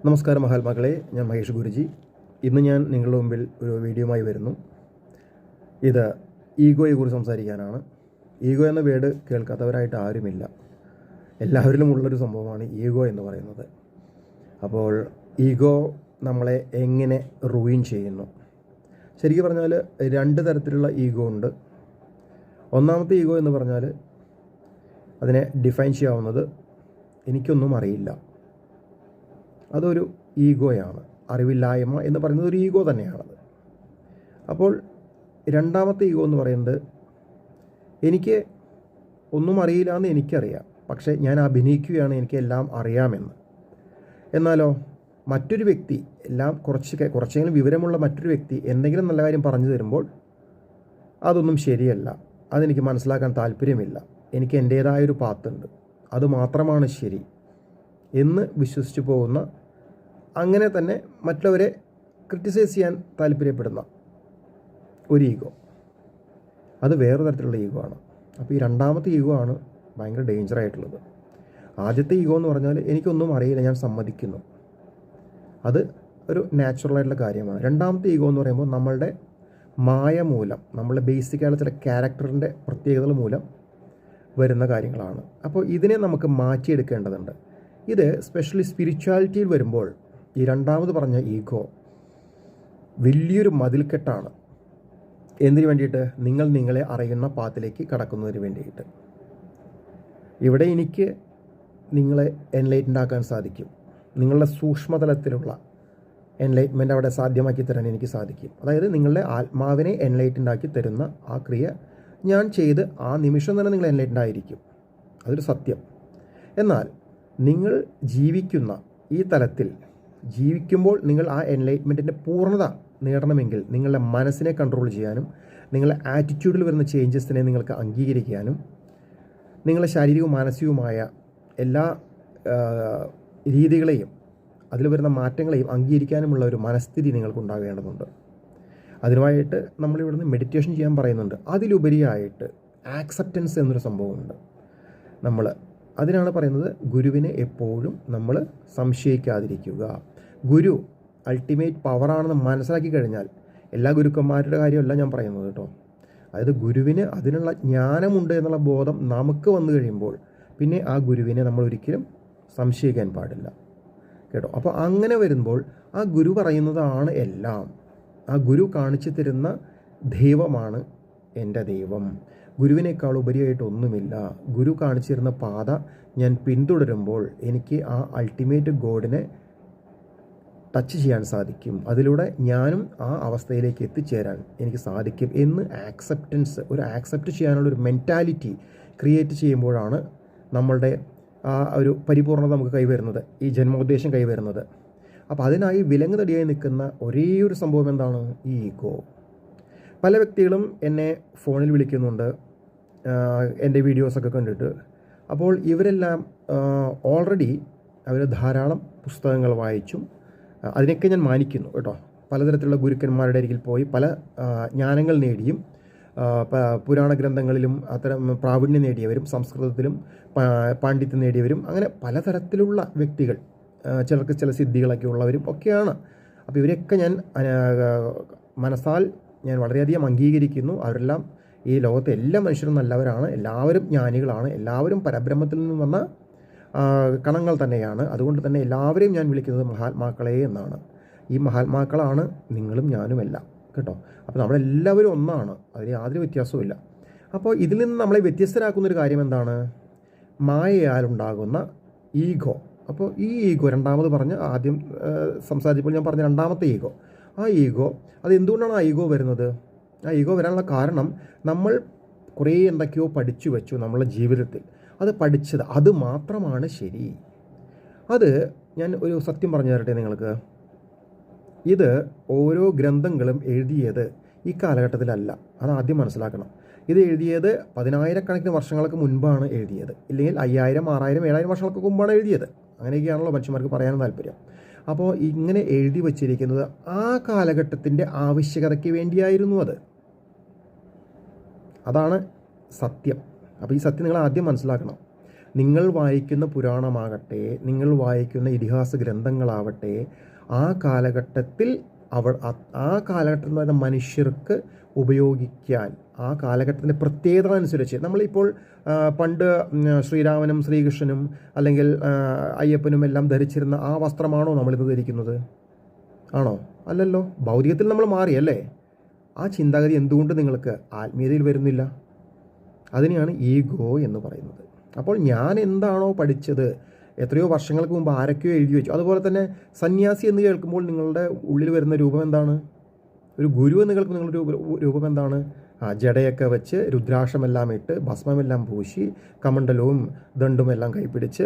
നമസ്കാരം മഹാത്മാക്കളെ, ഞാൻ മഹേഷ് ഗുരുജി. ഇന്ന് ഞാൻ നിങ്ങളുടെ മുമ്പിൽ ഒരു വീഡിയോയുമായി വരുന്നു. ഇത് ഈഗോയെക്കുറിച്ച് സംസാരിക്കാനാണ്. ഈഗോ എന്ന വേർഡ് കേൾക്കാത്തവരായിട്ട് ആരുമില്ല. എല്ലാവരിലും ഉള്ളൊരു സംഭവമാണ് ഈഗോ എന്ന് പറയുന്നത്. അപ്പോൾ ഈഗോ നമ്മളെ എങ്ങനെ റൂയിൻ ചെയ്യുന്നു? ശരിക്കും പറഞ്ഞാൽ രണ്ട് തരത്തിലുള്ള ഈഗോ ഉണ്ട്. ഒന്നാമത്തെ ഈഗോ എന്ന് പറഞ്ഞാൽ അതിനെ ഡിഫൈൻ ചെയ്യാവുന്നത് എനിക്കൊന്നും അറിയില്ല. അതൊരു ഈഗോയാണ്. അറിവില്ലായ്മ എന്ന് പറയുന്നത് ഒരു ഈഗോ തന്നെയാണത്. അപ്പോൾ രണ്ടാമത്തെ ഈഗോ എന്ന് പറയുന്നത് എനിക്ക് ഒന്നും അറിയില്ല എന്ന് എനിക്കറിയാം, പക്ഷേ ഞാൻ അഭിനയിക്കുകയാണ് എനിക്കെല്ലാം അറിയാമെന്ന്. എന്നാലോ മറ്റൊരു വ്യക്തി എല്ലാം കുറച്ചെങ്കിലും വിവരമുള്ള മറ്റൊരു വ്യക്തി എന്തെങ്കിലും നല്ല കാര്യം പറഞ്ഞു തരുമ്പോൾ അതൊന്നും ശരിയല്ല, അതെനിക്ക് മനസ്സിലാക്കാൻ താല്പര്യമില്ല, എനിക്ക് എൻ്റേതായൊരു പാത്തുണ്ട്, അത് മാത്രമാണ് ശരി എന്ന് വിശ്വസിച്ച് പോകുന്ന, അങ്ങനെ തന്നെ മറ്റുള്ളവരെ ക്രിട്ടിസൈസ് ചെയ്യാൻ താല്പര്യപ്പെടുന്ന ഒരു ഈഗോ, അത് വേറെ തരത്തിലുള്ള ഈഗോ ആണ്. അപ്പോൾ ഈ രണ്ടാമത്തെ ഈഗോ ആണ് ഭയങ്കര ഡേഞ്ചർ ആയിട്ടുള്ളത്. ആദ്യത്തെ ഈഗോ എന്ന് പറഞ്ഞാൽ എനിക്കൊന്നും അറിയില്ല, ഞാൻ സമ്മതിക്കുന്നു, അത് ഒരു നാച്ചുറലായിട്ടുള്ള കാര്യമാണ്. രണ്ടാമത്തെ ഈഗോ എന്ന് പറയുമ്പോൾ നമ്മളുടെ മായ മൂലം, നമ്മളുടെ ബേസിക്കായിട്ടുള്ള ചില ക്യാരക്ടറിൻ്റെ പ്രത്യേകതകൾ മൂലം വരുന്ന കാര്യങ്ങളാണ്. അപ്പോൾ ഇതിനെ നമുക്ക് മാറ്റിയെടുക്കേണ്ടതുണ്ട്. ഇത് സ്പെഷ്യലി സ്പിരിച്വാലിറ്റിയിൽ വരുമ്പോൾ ഈ രണ്ടാമത് പറഞ്ഞ ഈഗോ വലിയൊരു മതിൽക്കെട്ടാണ്. എന്തിനു വേണ്ടിയിട്ട്? നിങ്ങളെ അറിയുന്ന പാത്തിലേക്ക് കടക്കുന്നതിന് വേണ്ടിയിട്ട്. ഇവിടെ എനിക്ക് നിങ്ങളെ എൻലൈറ്റൻഡ് ആക്കാൻ സാധിക്കും. നിങ്ങളുടെ സൂക്ഷ്മതലത്തിലുള്ള എൻലൈറ്റ്മെൻറ്റ് അവിടെ സാധ്യമാക്കി തരാൻ എനിക്ക് സാധിക്കും. അതായത് നിങ്ങളുടെ ആത്മാവിനെ എൻലൈറ്റൻഡ് ആക്കി തരുന്ന ആ ക്രിയ ഞാൻ ചെയ്ത് ആ നിമിഷം തന്നെ നിങ്ങൾ എൻലൈറ്റൻഡ് ആയിരിക്കും. അതൊരു സത്യം. എന്നാൽ നിങ്ങൾ ജീവിക്കുന്ന ഈ തലത്തിൽ ജീവിക്കുമ്പോൾ നിങ്ങൾ ആ എൻലൈറ്റ്മെൻറ്റിൻ്റെ പൂർണ്ണത നേടണമെങ്കിൽ നിങ്ങളുടെ മനസ്സിനെ കൺട്രോൾ ചെയ്യാനും നിങ്ങളുടെ ആറ്റിറ്റ്യൂഡിൽ വരുന്ന ചേഞ്ചസിനെ നിങ്ങൾക്ക് അംഗീകരിക്കാനും നിങ്ങളുടെ ശാരീരികവും മാനസികവുമായ എല്ലാ രീതികളെയും അതിൽ വരുന്ന മാറ്റങ്ങളെയും അംഗീകരിക്കാനുമുള്ള ഒരു മനസ്ഥിതി നിങ്ങൾക്കുണ്ടാകേണ്ടതുണ്ട്. അതിനുമായിട്ട് നമ്മളിവിടുന്ന് മെഡിറ്റേഷൻ ചെയ്യാൻ പറയുന്നുണ്ട്. അതിലുപരിയായിട്ട് ആക്സെപ്റ്റൻസ് എന്നൊരു സംഭവമുണ്ട്. അതിനാണ് പറയുന്നത് ഗുരുവിനെ എപ്പോഴും നമ്മൾ സംശയിക്കാതിരിക്കുക. ഗുരു അൾട്ടിമേറ്റ് പവറാണെന്ന് മനസ്സിലാക്കി കഴിഞ്ഞാൽ, എല്ലാ ഗുരുക്കന്മാരുടെ കാര്യമല്ല ഞാൻ പറയുന്നത് കേട്ടോ, അതായത് ഗുരുവിന് അതിനുള്ള ജ്ഞാനമുണ്ട് എന്നുള്ള ബോധം നമുക്ക് വന്നു കഴിയുമ്പോൾ പിന്നെ ആ ഗുരുവിനെ നമ്മൾ ഒരിക്കലും സംശയിക്കാൻ പാടില്ല കേട്ടോ. അപ്പോൾ അങ്ങനെ വരുമ്പോൾ ആ ഗുരു പറയുന്നതാണ് എല്ലാം. ആ ഗുരു കാണിച്ചു തരുന്ന ദൈവമാണ് എൻ്റെ ദൈവം. ഗുരുവിനേക്കാൾ ഉപരിയായിട്ട് ഒന്നുമില്ല. ഗുരു കാണിച്ചു തരുന്ന പാത ഞാൻ പിന്തുടരുമ്പോൾ എനിക്ക് ആ അൾട്ടിമേറ്റ് ഗോഡിനെ ടച്ച് ചെയ്യാൻ സാധിക്കും. അതിലൂടെ ഞാനും ആ അവസ്ഥയിലേക്ക് എത്തിച്ചേരാൻ എനിക്ക് സാധിക്കും എന്ന് ഒരു ആക്സെപ്റ്റ് ചെയ്യാനുള്ളൊരു മെൻറ്റാലിറ്റി ക്രിയേറ്റ് ചെയ്യുമ്പോഴാണ് നമ്മളുടെ ആ ഒരു പരിപൂർണത നമുക്ക് കൈവരുന്നത്, ഈ ജന്മോദ്ദേശം കൈവരുന്നത്. അപ്പോൾ അതിനായി വിലങ്ങ് തടിയായി നിൽക്കുന്ന ഒരേ ഒരു സംഭവം എന്താണ്? ഈ ഈഗോ. പല വ്യക്തികളും എന്നെ ഫോണിൽ വിളിക്കുന്നുണ്ട് എൻ്റെ വീഡിയോസൊക്കെ കണ്ടിട്ട്. അപ്പോൾ ഇവരെല്ലാം ഓൾറെഡി അവർ ധാരാളം പുസ്തകങ്ങൾ വായിച്ചും അതിനൊക്കെ ഞാൻ മാനിക്കുന്നു കേട്ടോ. പലതരത്തിലുള്ള ഗുരുക്കന്മാരുടെ അരികിൽ പോയി പല ജ്ഞാനങ്ങൾ നേടിയും പുരാണ ഗ്രന്ഥങ്ങളിലും അത്തരം പ്രാവീണ്യം നേടിയവരും സംസ്കൃതത്തിലും പാണ്ഡിത്യം നേടിയവരും അങ്ങനെ പലതരത്തിലുള്ള വ്യക്തികൾ, ചിലർക്ക് ചില സിദ്ധികളൊക്കെ ഉള്ളവരും ഒക്കെയാണ്. അപ്പോൾ ഇവരെയൊക്കെ ഞാൻ മനസ്സാൽ ഞാൻ വളരെയധികം അംഗീകരിക്കുന്നു. അവരെല്ലാം ഈ ലോകത്തെ എല്ലാ മനുഷ്യരും നല്ലവരാണ്, എല്ലാവരും ജ്ഞാനികളാണ്, എല്ലാവരും പരബ്രഹ്മത്തിൽ നിന്ന് വന്ന കണങ്ങൾ തന്നെയാണ്. അതുകൊണ്ട് തന്നെ എല്ലാവരെയും ഞാൻ വിളിക്കുന്നത് മഹാത്മാക്കളെ എന്നാണ്. ഈ മഹാത്മാക്കളാണ് നിങ്ങളും ഞാനുമെല്ലാം കേട്ടോ. അപ്പോൾ നമ്മളെല്ലാവരും ഒന്നാണ്, അതിൽ യാതൊരു വ്യത്യാസവുമില്ല. അപ്പോൾ ഇതിൽ നിന്ന് നമ്മളെ വ്യത്യസ്തരാക്കുന്നൊരു കാര്യം എന്താണ്? മായയാലുണ്ടാകുന്ന ഈഗോ. അപ്പോൾ ഈ ഈഗോ രണ്ടാമത് പറഞ്ഞ് ആദ്യം സംസാരിച്ചപ്പോൾ ഞാൻ പറഞ്ഞ രണ്ടാമത്തെ ഈഗോ, ആ ഈഗോ അത് എന്തുകൊണ്ടാണ് ആ ഈഗോ വരുന്നത്? ആ ഈഗോ വരാനുള്ള കാരണം നമ്മൾ കുറേ എന്തൊക്കെയോ പഠിച്ചു വെച്ചു നമ്മളുടെ ജീവിതത്തിൽ. അത് പഠിച്ചത് അത് മാത്രമാണ് ശരി. അത് ഞാൻ ഒരു സത്യം പറഞ്ഞു തരട്ടെ നിങ്ങൾക്ക്. ഇത് ഓരോ ഗ്രന്ഥങ്ങളും എഴുതിയത് ഈ കാലഘട്ടത്തിലല്ല, അത് ആദ്യം മനസ്സിലാക്കണം. ഇത് എഴുതിയത് 10,000 വർഷങ്ങൾക്ക് മുൻപാണ് എഴുതിയത്, ഇല്ലെങ്കിൽ 5000, 6000, 7000 വർഷങ്ങൾക്ക് മുമ്പാണ് എഴുതിയത്. അങ്ങനെയൊക്കെയാണല്ലോ മനുഷ്യന്മാർക്ക് പറയാനും താല്പര്യം. അപ്പോൾ ഇങ്ങനെ എഴുതി വച്ചിരിക്കുന്നത് ആ കാലഘട്ടത്തിൻ്റെ ആവശ്യകതയ്ക്ക് വേണ്ടിയായിരുന്നു. അതാണ് സത്യം. അപ്പോൾ ഈ സത്യം നിങ്ങൾ ആദ്യം മനസ്സിലാക്കണം. നിങ്ങൾ വായിക്കുന്ന പുരാണമാകട്ടെ, നിങ്ങൾ വായിക്കുന്ന ഇതിഹാസ ഗ്രന്ഥങ്ങളാവട്ടെ, ആ കാലഘട്ടത്തിൽ ആ കാലഘട്ടത്തിൽ വരുന്ന മനുഷ്യർക്ക് ഉപയോഗിക്കാൻ, ആ കാലഘട്ടത്തിൻ്റെ പ്രത്യേകത അനുസരിച്ച് നമ്മളിപ്പോൾ പണ്ട് ശ്രീരാമനും ശ്രീകൃഷ്ണനും അല്ലെങ്കിൽ അയ്യപ്പനും എല്ലാം ധരിച്ചിരുന്ന ആ വസ്ത്രമാണോ നമ്മളിത് ധരിക്കുന്നത്? ആണോ? അല്ലല്ലോ. ഭൗതികത്തിൽ നമ്മൾ മാറിയല്ലേ? ആ ചിന്താഗതി എന്തുകൊണ്ട് നിങ്ങൾക്ക് ആത്മീയതയിൽ വരുന്നില്ല? അതിനെയാണ് ഈഗോ എന്ന് പറയുന്നത്. അപ്പോൾ ഞാൻ എന്താണോ പഠിച്ചത്, എത്രയോ വർഷങ്ങൾക്ക് മുമ്പ് ആരൊക്കെയോ എഴുതി വെച്ചു. അതുപോലെ തന്നെ സന്യാസി എന്ന് കേൾക്കുമ്പോൾ നിങ്ങളുടെ ഉള്ളിൽ വരുന്ന രൂപം എന്താണ്? ഒരു ഗുരു എന്ന് കേൾക്കുമ്പോൾ നിങ്ങളുടെ രൂപം എന്താണ്? ജടയൊക്കെ വെച്ച് രുദ്രാക്ഷമെല്ലാം ഇട്ട് ഭസ്മമെല്ലാം പൂശി കമണ്ഡലവും ദണ്ടും എല്ലാം കൈപ്പിടിച്ച്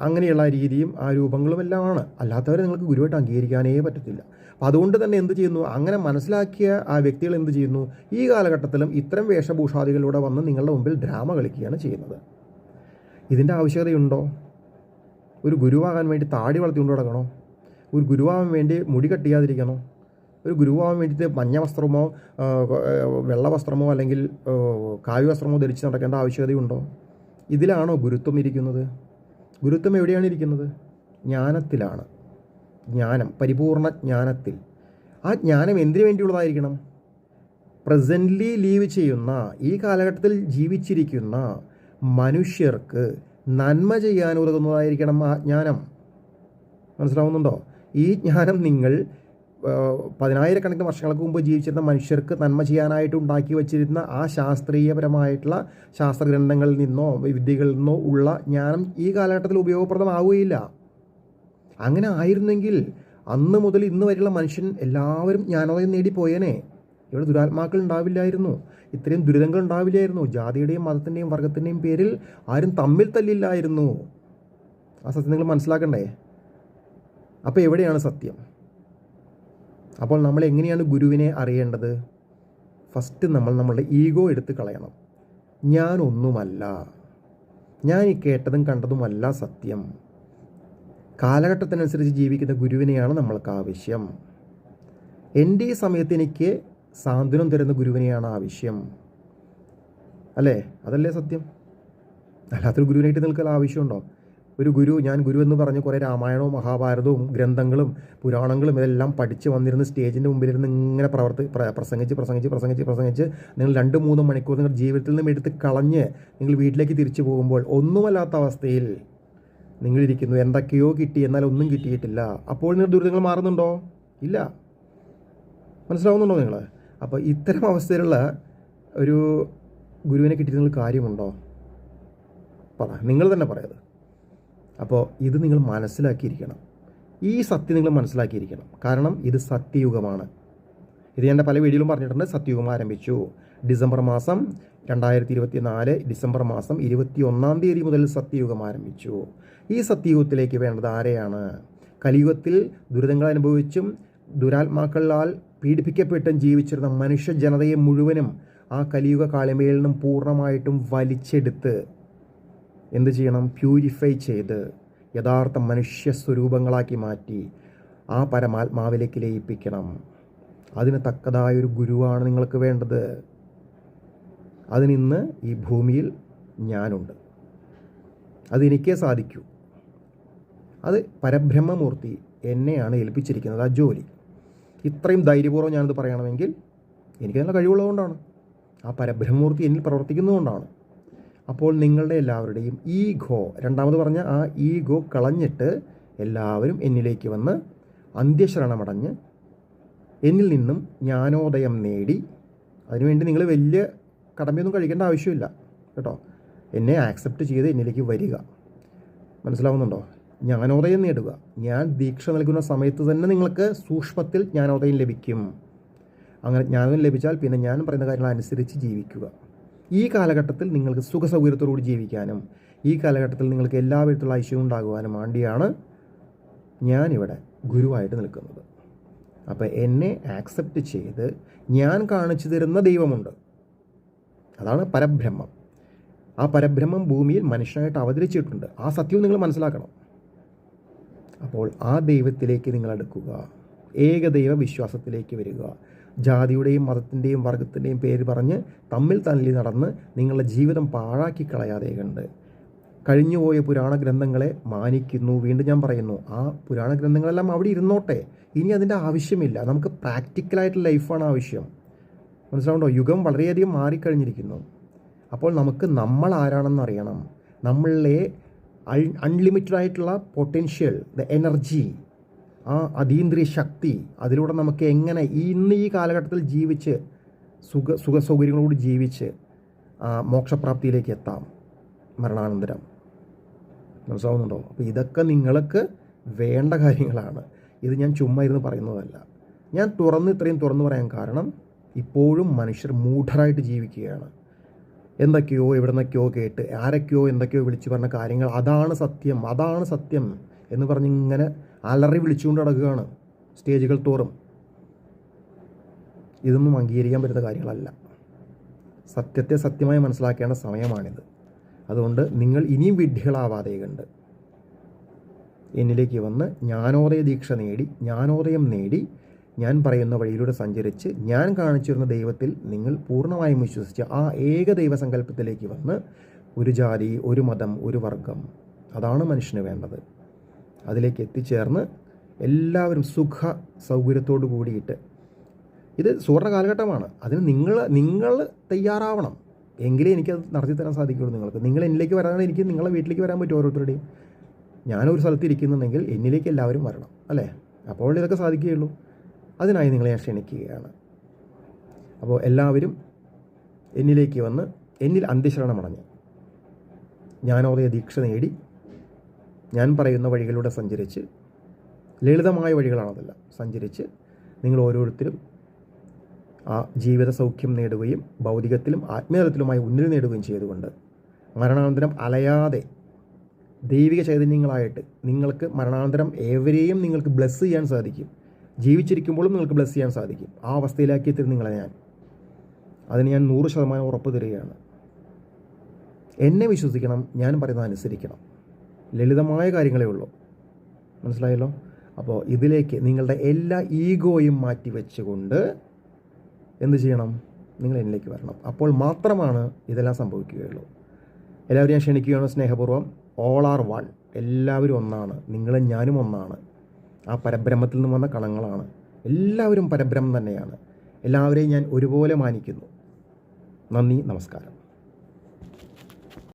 അങ്ങനെയുള്ള രീതിയും ആ രൂപങ്ങളും എല്ലാമാണ്. അല്ലാത്തവരെ നിങ്ങൾക്ക് ഗുരുവായിട്ട് അംഗീകരിക്കാനേ പറ്റത്തില്ല. അപ്പോൾ അതുകൊണ്ട് തന്നെ എന്ത് ചെയ്യുന്നു? അങ്ങനെ മനസ്സിലാക്കിയ ആ വ്യക്തികൾ എന്ത് ചെയ്യുന്നു? ഈ കാലഘട്ടത്തിലും ഇത്തരം വേഷഭൂഷാദികളിലൂടെ വന്ന് നിങ്ങളുടെ മുമ്പിൽ ഡ്രാമ കളിക്കുകയാണ് ചെയ്യുന്നത്. ഇതിൻ്റെ ആവശ്യകതയുണ്ടോ? ഒരു ഗുരുവാകാൻ വേണ്ടി താടി വളർത്തിക്കൊണ്ട് നടക്കണോ? ഒരു ഗുരുവാകാൻ വേണ്ടി മുടി കട്ടിയാതിരിക്കണോ? ഒരു ഗുരുവാകാൻ വേണ്ടിയിട്ട് മഞ്ഞ വസ്ത്രമോ വെള്ള വസ്ത്രമോ അല്ലെങ്കിൽ കാവ്യ വസ്ത്രമോ ധരിച്ച് നടക്കേണ്ട ആവശ്യകതയുണ്ടോ? ഇതിലാണോ ഗുരുത്വം ഇരിക്കുന്നത്? ഗുരുത്വം എവിടെയാണ് ഇരിക്കുന്നത്? ജ്ഞാനത്തിലാണ്. ജ്ഞാനം, പരിപൂർണ ജ്ഞാനത്തിൽ. ആ ജ്ഞാനം എന്തിനു വേണ്ടിയുള്ളതായിരിക്കണം? പ്രസൻ്റ്ലി ലീവ് ചെയ്യുന്ന, ഈ കാലഘട്ടത്തിൽ ജീവിച്ചിരിക്കുന്ന മനുഷ്യർക്ക് നന്മ ചെയ്യാൻ ഉതകുന്നതായിരിക്കണം ആ ജ്ഞാനം. മനസ്സിലാവുന്നുണ്ടോ? ഈ ജ്ഞാനം നിങ്ങൾ 10,000 വർഷങ്ങൾക്ക് മുമ്പ് ജീവിച്ചിരുന്ന മനുഷ്യർക്ക് നന്മ ചെയ്യാനായിട്ട് ഉണ്ടാക്കി വച്ചിരുന്ന ആ ശാസ്ത്രീയപരമായിട്ടുള്ള ശാസ്ത്രഗ്രന്ഥങ്ങളിൽ നിന്നോ വിദ്യകളിൽ നിന്നോ ഉള്ള ജ്ഞാനം ഈ കാലഘട്ടത്തിൽ ഉപയോഗപ്രദമാവുകയില്ല. അങ്ങനെ ആയിരുന്നെങ്കിൽ അന്ന് മുതൽ ഇന്ന് വരെയുള്ള മനുഷ്യൻ എല്ലാവരും ജ്ഞാനോദയം നേടിപ്പോയേനെ. ഇവിടെ ദുരാത്മാക്കൾ ഉണ്ടാവില്ലായിരുന്നു, ഇത്രയും ദുരിതങ്ങൾ ഉണ്ടാവില്ലായിരുന്നു, ജാതിയുടെയും മതത്തിൻ്റെയും വർഗത്തിൻ്റെയും പേരിൽ ആരും തമ്മിൽ തല്ലില്ലായിരുന്നു. ആ സത്യം നിങ്ങൾ മനസ്സിലാക്കണ്ടേ? അപ്പോൾ എവിടെയാണ് സത്യം? അപ്പോൾ നമ്മൾ എങ്ങനെയാണ് ഗുരുവിനെ അറിയേണ്ടത്? ഫസ്റ്റ് നമ്മൾ നമ്മളുടെ ഈഗോ എടുത്ത് കളയണം. ഞാനൊന്നുമല്ല, ഞാൻ ഈ കേട്ടതും കണ്ടതുമല്ല സത്യം. കാലഘട്ടത്തിനനുസരിച്ച് ജീവിക്കുന്ന ഗുരുവിനെയാണ് നമ്മൾക്ക് ആവശ്യം. എൻ്റെ ഈ സമയത്ത് എനിക്ക് സാന്ത്വനം തരുന്ന ഗുരുവിനെയാണ് ആവശ്യം, അല്ലേ? അതല്ലേ സത്യം? അല്ലാത്തൊരു ഗുരുവിനായിട്ട് നിങ്ങൾക്ക് ആവശ്യമുണ്ടോ? ഒരു ഗുരു, ഞാൻ ഗുരു എന്ന് പറഞ്ഞ് കുറേ രാമായണവും മഹാഭാരതവും ഗ്രന്ഥങ്ങളും പുരാണങ്ങളും ഇതെല്ലാം പഠിച്ച് വന്നിരുന്ന സ്റ്റേജിൻ്റെ മുമ്പിലിരുന്ന് ഇങ്ങനെ പ്രസംഗിച്ച് നിങ്ങൾ 2-3 മണിക്കൂർ നിങ്ങളുടെ ജീവിതത്തിൽ നിന്നും എടുത്ത് കളഞ്ഞ് നിങ്ങൾ വീട്ടിലേക്ക് തിരിച്ചു പോകുമ്പോൾ ഒന്നുമല്ലാത്ത അവസ്ഥയിൽ നിങ്ങളിരിക്കുന്നു. എന്തൊക്കെയോ കിട്ടി, എന്നാൽ ഒന്നും കിട്ടിയിട്ടില്ല. അപ്പോൾ നിങ്ങൾ ദുരിതങ്ങൾ മാറുന്നുണ്ടോ? ഇല്ല. മനസ്സിലാവുന്നുണ്ടോ നിങ്ങൾ? അപ്പോൾ ഇത്തരം അവസ്ഥയിലുള്ള ഒരു ഗുരുവിനെ കിട്ടിയിട്ട് നിങ്ങൾ കാര്യമുണ്ടോ? പറ, നിങ്ങൾ തന്നെ പറയത്. അപ്പോൾ ഇത് നിങ്ങൾ മനസ്സിലാക്കിയിരിക്കണം. ഈ സത്യം നിങ്ങൾ മനസ്സിലാക്കിയിരിക്കണം. കാരണം ഇത് സത്യയുഗമാണ്. ഇത് ഞാൻ പല വീഡിയോയിലും പറഞ്ഞിട്ടുണ്ട്. സത്യയുഗം ആരംഭിച്ചു. ഡിസംബർ മാസം 2024 ഡിസംബർ മാസം 21-ാം തീയതി മുതൽ സത്യയുഗം ആരംഭിച്ചു. ഈ സത്യയുഗത്തിലേക്ക് വേണ്ടത് ആരെയാണ്? കലിയുഗത്തിൽ ദുരിതങ്ങൾ അനുഭവിച്ചും ദുരാത്മാക്കളാൽ പീഡിപ്പിക്കപ്പെട്ടും ജീവിച്ചിരുന്ന മനുഷ്യ ജനതയെ മുഴുവനും ആ കലിയുഗ കാളിമയിൽ നിന്നും പൂർണ്ണമായിട്ടും വലിച്ചെടുത്ത് എന്ത് ചെയ്യണം? പ്യൂരിഫൈ ചെയ്ത് യഥാർത്ഥ മനുഷ്യ സ്വരൂപങ്ങളാക്കി മാറ്റി ആ പരമാത്മാവിലേക്ക് ലയിപ്പിക്കണം. അതിന് തക്കതായൊരു ഗുരുവാണ് നിങ്ങൾക്ക് വേണ്ടത്. അതിനിന്ന് ഈ ഭൂമിയിൽ ഞാനുണ്ട്. അതെനിക്കേ സാധിക്കൂ. അത് പരബ്രഹ്മമൂർത്തി എന്നെയാണ് ഏൽപ്പിച്ചിരിക്കുന്നത് ആ ജോലി. ഇത്രയും ധൈര്യപൂർവ്വം ഞാനത് പറയണമെങ്കിൽ എനിക്ക് നല്ല കഴിവുള്ളതുകൊണ്ടാണ്. ആ പരബ്രഹ്മമൂർത്തി എന്നിൽ പ്രവർത്തിക്കുന്നതുകൊണ്ടാണ്. അപ്പോൾ നിങ്ങളുടെ എല്ലാവരുടെയും ഈഗോ, രണ്ടാമത് പറഞ്ഞ ആ ഈഗോ കളഞ്ഞിട്ട് എല്ലാവരും എന്നിലേക്ക് വന്ന് അന്ത്യശരണമടഞ്ഞ് എന്നിൽ നിന്നും ജ്ഞാനോദയം നേടി, അതിനുവേണ്ടി നിങ്ങൾ വലിയ കടമയൊന്നും കഴിക്കേണ്ട ആവശ്യമില്ല കേട്ടോ. എന്നെ ആക്സെപ്റ്റ് ചെയ്ത് എന്നിലേക്ക് വരിക. മനസ്സിലാവുന്നുണ്ടോ? ജ്ഞാനോദയം നേടുക. ഞാൻ ദീക്ഷ നൽകുന്ന സമയത്ത് തന്നെ നിങ്ങൾക്ക് സൂക്ഷ്മത്തിൽ ജ്ഞാനോദയം ലഭിക്കും. അങ്ങനെ ജ്ഞാനോദയം ലഭിച്ചാൽ പിന്നെ ഞാൻ പറയുന്ന കാര്യങ്ങൾ അനുസരിച്ച് ജീവിക്കുക. ഈ കാലഘട്ടത്തിൽ നിങ്ങൾക്ക് സുഖസൗകര്യത്തോടുകൂടി ജീവിക്കാനും ഈ കാലഘട്ടത്തിൽ നിങ്ങൾക്ക് എല്ലാ വിധത്തിലുള്ള ഐശ്വര്യം ഉണ്ടാകുവാനും വേണ്ടിയാണ് ഞാനിവിടെ ഗുരുവായിട്ട് നിൽക്കുന്നത്. അപ്പോൾ എന്നെ ആക്സെപ്റ്റ് ചെയ്ത് ഞാൻ കാണിച്ചു തരുന്ന ദൈവമുണ്ട്. അതാണ് പരബ്രഹ്മം. ആ പരബ്രഹ്മം ഭൂമിയിൽ മനുഷ്യനായിട്ട് അവതരിച്ചിട്ടുണ്ട്. ആ സത്യവും നിങ്ങൾ മനസ്സിലാക്കണം. അപ്പോൾ ആ ദൈവത്തിലേക്ക് നിങ്ങൾ അടുക്കുക. ഏകദൈവ വിശ്വാസത്തിലേക്ക് വരിക. ജാതിയുടെയും മതത്തിൻ്റെയും വർഗത്തിൻ്റെയും പേര് പറഞ്ഞ് തമ്മിൽ തല്ലി നടന്ന് നിങ്ങളുടെ ജീവിതം പാഴാക്കി കളയാതെ കണ്ട് കഴിഞ്ഞുപോയ പുരാണ ഗ്രന്ഥങ്ങളെ മാനിക്കുന്നു. വീണ്ടും ഞാൻ പറയുന്നു, ആ പുരാണ ഗ്രന്ഥങ്ങളെല്ലാം അവിടെ ഇരുന്നോട്ടെ. ഇനി അതിൻ്റെ ആവശ്യമില്ല. നമുക്ക് പ്രാക്ടിക്കലായിട്ടുള്ള ലൈഫാണ് ആവശ്യം. മനസ്സിലാവുണ്ടോ? യുഗം വളരെയധികം മാറിക്കഴിഞ്ഞിരിക്കുന്നു. അപ്പോൾ നമുക്ക് നമ്മൾ ആരാണെന്ന് അറിയണം. നമ്മളിലെ അൺലിമിറ്റഡ് ആയിട്ടുള്ള പൊട്ടൻഷ്യൽ, ദ എനർജി, ആ അതീന്ദ്രിയ ശക്തി, അതിലൂടെ നമുക്ക് എങ്ങനെ ഇന്ന് ഈ കാലഘട്ടത്തിൽ ജീവിച്ച് സുഖ സൗകര്യങ്ങളോട് ജീവിച്ച് മോക്ഷപ്രാപ്തിയിലേക്ക് എത്താം മരണാനന്തരം. മനസ്സിലാവുന്നുണ്ടോ? അപ്പോൾ ഇതൊക്കെ നിങ്ങൾക്ക് വേണ്ട കാര്യങ്ങളാണ്. ഇത് ഞാൻ ചുമ്മാ ഇരുന്ന് പറയുന്നതല്ല. ഞാൻ ഇത്രയും തുറന്നു പറയാൻ കാരണം, ഇപ്പോഴും മനുഷ്യർ മൂഢരായിട്ട് ജീവിക്കുകയാണ്. എന്തൊക്കെയോ എവിടെ നിന്നൊക്കെയോ കേട്ട് ആരൊക്കെയോ എന്തൊക്കെയോ വിളിച്ചു പറഞ്ഞ കാര്യങ്ങൾ അതാണ് സത്യം എന്ന് പറഞ്ഞിങ്ങനെ അലറി വിളിച്ചുകൊണ്ട് നടക്കുകയാണ് സ്റ്റേജുകൾ തോറും. ഇതൊന്നും അംഗീകരിക്കാൻ പറ്റുന്ന കാര്യങ്ങളല്ല. സത്യത്തെ സത്യമായി മനസ്സിലാക്കേണ്ട സമയമാണിത്. അതുകൊണ്ട് നിങ്ങൾ ഇനിയും വിഡ്ഢികളാവാതെ കണ്ട് എന്നിലേക്ക് വന്ന് ജ്ഞാനോദയം നേടി ഞാൻ പറയുന്ന വഴിയിലൂടെ സഞ്ചരിച്ച് ഞാൻ കാണിച്ചിരുന്ന ദൈവത്തിൽ നിങ്ങൾ പൂർണ്ണമായും വിശ്വസിച്ച് ആ ഏക ദൈവസങ്കല്പത്തിലേക്ക് വന്ന് ഒരു ജാതി, ഒരു മതം, ഒരു വർഗം, അതാണ് മനുഷ്യന് വേണ്ടത്. അതിലേക്ക് എത്തിച്ചേർന്ന് എല്ലാവരും സുഖ സൗകര്യത്തോടു കൂടിയിട്ട്, ഇത് സുവർണ്ണ കാലഘട്ടമാണ്. അതിന് നിങ്ങൾ തയ്യാറാവണം. എങ്കിലേ എനിക്കത് നടത്തി തരാൻ സാധിക്കുള്ളൂ. നിങ്ങൾ എന്നിലേക്ക് വരാനാണ് എനിക്ക് നിങ്ങളെ വീട്ടിലേക്ക് വരാൻ പറ്റും. ഓരോരുത്തരുടെയും ഞാനൊരു സ്ഥലത്ത് ഇരിക്കുന്നുണ്ടെങ്കിൽ എന്നിലേക്ക് എല്ലാവരും വരണം, അല്ലേ? അപ്പോൾ ഇതൊക്കെ സാധിക്കുകയുള്ളൂ. അതിനായി നിങ്ങളെ ഞാൻ ക്ഷണിക്കുകയാണ്. അപ്പോൾ എല്ലാവരും എന്നിലേക്ക് വന്ന് എന്നിൽ അന്ത്യശരണമടഞ്ഞ് ജ്ഞാനോദയ ദീക്ഷ നേടി ഞാൻ പറയുന്ന വഴികളിലൂടെ സഞ്ചരിച്ച്, ലളിതമായ വഴികളാണതെല്ലാം, സഞ്ചരിച്ച് നിങ്ങൾ ഓരോരുത്തരും ആ ജീവിത സൗഖ്യം നേടുകയും ഭൗതികത്തിലും ആത്മീയതലത്തിലുമായി ഉന്നതി നേടുകയും ചെയ്തുകൊണ്ട് മരണാനന്തരം അലയാതെ ദൈവിക ചൈതന്യങ്ങളായിട്ട് നിങ്ങൾക്ക് മരണാനന്തരം ഏവരെയും നിങ്ങൾക്ക് ബ്ലെസ് ചെയ്യാൻ സാധിക്കും. ജീവിച്ചിരിക്കുമ്പോഴും നിങ്ങൾക്ക് ബ്ലെസ് ചെയ്യാൻ സാധിക്കും. ആ അവസ്ഥയിലാക്കി എത്തി നിങ്ങളെ അതിന് ഞാൻ 100% ഉറപ്പ് തരികയാണ്. എന്നെ വിശ്വസിക്കണം, ഞാൻ പറയുന്നത് അനുസരിക്കണം. ലളിതമായ കാര്യങ്ങളേ ഉള്ളൂ. മനസ്സിലായല്ലോ? അപ്പോൾ ഇതിലേക്ക് നിങ്ങളുടെ എല്ലാ ഈഗോയും മാറ്റി വെച്ചുകൊണ്ട് എന്ത് ചെയ്യണം? നിങ്ങൾ എന്നിലേക്ക് വരണം. അപ്പോൾ മാത്രമാണ് ഇതെല്ലാം സംഭവിക്കുകയുള്ളൂ. എല്ലാവരും ഞാൻ ക്ഷണിക്കുകയാണ് സ്നേഹപൂർവ്വം. All are one. എല്ലാവരും ഒന്നാണ്. നിങ്ങളും ഞാനും ഒന്നാണ്. ആ പരബ്രഹ്മത്തിൽ നിന്ന് വന്ന കണങ്ങളാണ്. എല്ലാവരും പരബ്രഹ്മം തന്നെയാണ്. എല്ലാവരെയും ഞാൻ ഒരുപോലെ മാനിക്കുന്നു. നന്ദി, നമസ്കാരം.